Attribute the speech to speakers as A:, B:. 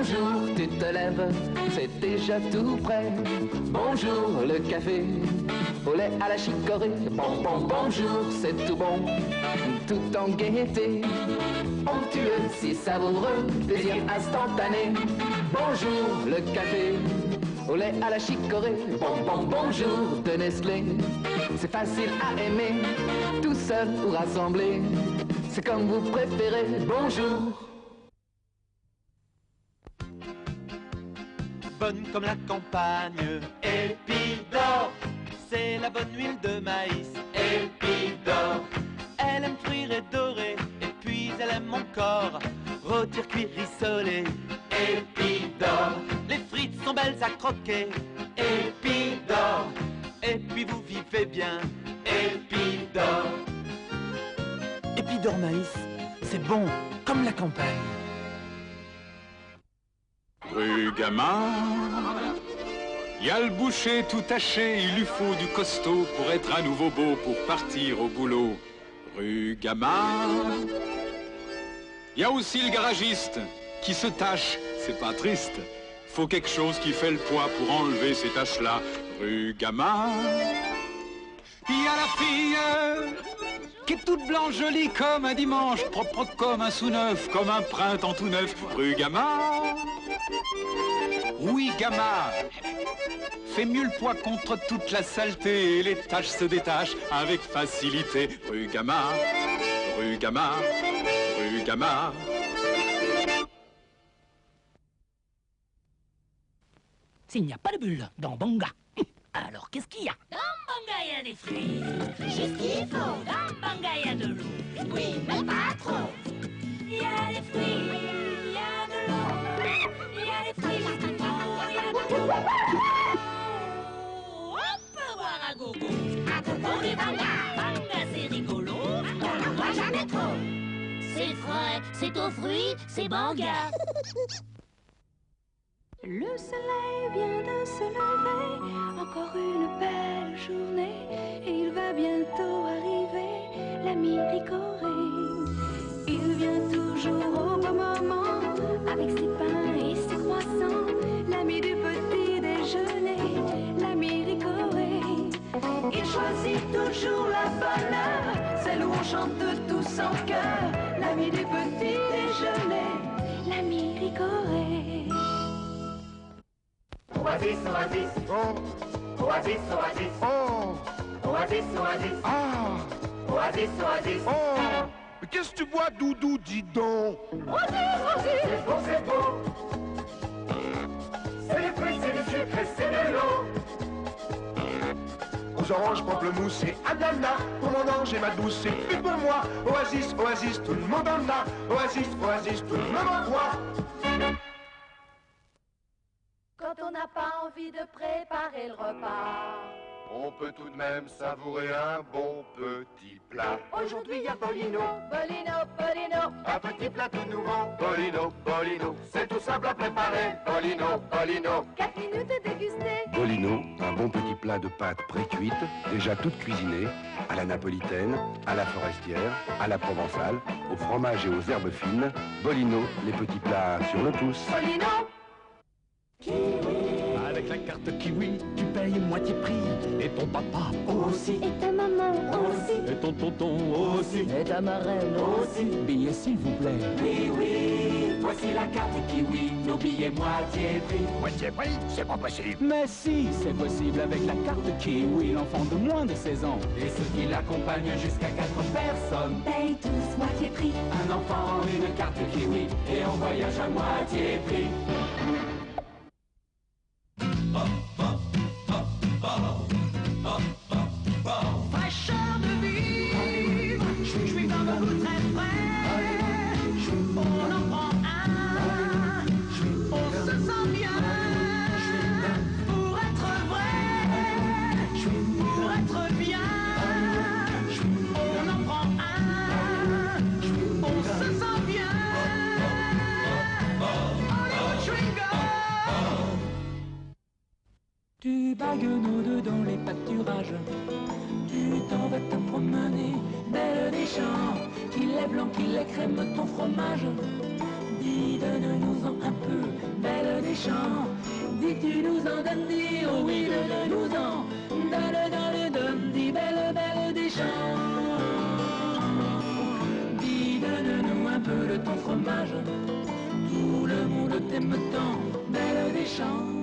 A: Bonjour, tu te lèves, c'est déjà tout prêt. Bonjour, le café, au lait à la chicorée. Bonjour, c'est tout bon, tout en gaieté. Onctueux, si savoureux, plaisir instantané. Bonjour, le café, au lait à la chicorée. Bonjour, de Nestlé, c'est facile à aimer. Tout seul ou rassemblé, c'est comme vous préférez. Bonjour.
B: Bonne comme la campagne, Épidore. C'est la bonne huile de maïs, Épidore. Elle aime frire et dorer, et puis elle aime mon corps. Rôtir, cuire, rissoler, Épidore. Les frites sont belles à croquer, Épidore. Et puis vous vivez bien, Épidore.
C: Épidore maïs, c'est bon, comme la campagne.
D: Rue Gamin, y a le boucher tout taché, il lui faut du costaud pour être à nouveau beau pour partir au boulot. Rue Gamin, y a aussi le garagiste qui se tâche, c'est pas triste. Faut quelque chose qui fait le poids pour enlever ces taches-là. Rue Gamin, y a la fille qui est toute blanche, jolie comme un dimanche, propre comme un sous-neuf, comme un printemps tout neuf. Rue Gamin, oui Gamin, fait mieux le poids contre toute la saleté et les taches se détachent avec facilité. Rue Gamin, rue Gamin, rue Gamin.
C: S'il n'y a pas de bulle dans Banga, alors qu'est-ce qu'il y a?
E: Dans Banga, il y a des fruits, juste qu'il faut. Dans Banga, il y a de l'eau, oui, mais pas trop. Il y a des fruits, il y a de l'eau, il y a des fruits, juste qu'il faut, il y a de tout. On peut boire à gogo, à gogo des Banga. Banga, c'est rigolo, on n'en voit jamais trop. C'est frais, c'est aux fruits, c'est Banga.
F: Le soleil vient de se lever, encore une belle journée, et il va bientôt arriver, l'ami Ricoré. Il vient toujours au bon moment, avec ses pains et ses croissants, l'ami du petit déjeuner, l'ami Ricoré. Il choisit toujours la bonne heure, celle où on chante tous en chœur, l'ami du petit déjeuner, l'ami Ricoré.
G: Oasis, oasis, oh. Oasis, oasis, oh. Oasis, oasis, ah. Oasis, oasis, oh.
H: Mais qu'est-ce que tu bois, Doudou, dis donc?
G: Oasis, oasis, c'est beau, c'est beau. C'est les fruits, c'est du sucre et c'est de l'eau.
H: Aux oranges, pamplemousse et ananas, pour mon ange et ma douce, c'est plus pour moi. Oasis, oasis, tout le monde en a. Oasis, oasis, tout le monde en boit.
I: Quand on n'a pas envie de préparer le repas,
H: on peut tout de même savourer un bon petit plat.
I: Aujourd'hui il y a Bolino, Bolino, Bolino,
H: un petit plat tout nouveau. Bolino, Bolino, c'est tout simple à préparer. Bolino, Bolino.
I: 4 minutes de déguster.
J: Bolino, un bon petit plat de pâtes pré-cuites, déjà toutes cuisinées, à la napolitaine, à la forestière, à la provençale, au fromage et aux herbes fines. Bolino, les petits plats sur le pouce.
I: Bolino.
C: Avec la carte Kiwi, tu payes moitié prix. Et ton papa aussi.
F: Et ta maman aussi.
C: Et ton tonton aussi.
I: Et ta marraine aussi.
C: Billets s'il vous plaît.
B: Oui, oui, voici la carte Kiwi, nos billets moitié prix.
H: Moitié prix, c'est pas possible.
C: Mais si, c'est possible avec la carte Kiwi, l'enfant de moins de 16 ans.
B: Et ceux qui l'accompagnent jusqu'à 4 personnes
F: Paye tous moitié prix.
B: Un enfant, une carte Kiwi, et on voyage à moitié prix.
E: Fraîcheur de vivre, je suis dans mon goût très frais. On en prend un, on se sent bien. Pour être vrai, pour être bien. On en prend un, on se sent bien.
C: Tu baguenaudes dans les pâturages, tu t'en vas te promener, belle des champs, qu'il est blanc, qu'il est crème, ton fromage. Dis, donne-nous-en un peu, tu nous en donnes, dis, oh oui, donne-nous-en, donne, belle, belle des champs. Dis, donne-nous un peu de ton fromage, tout le monde t'aime tant, belle des champs.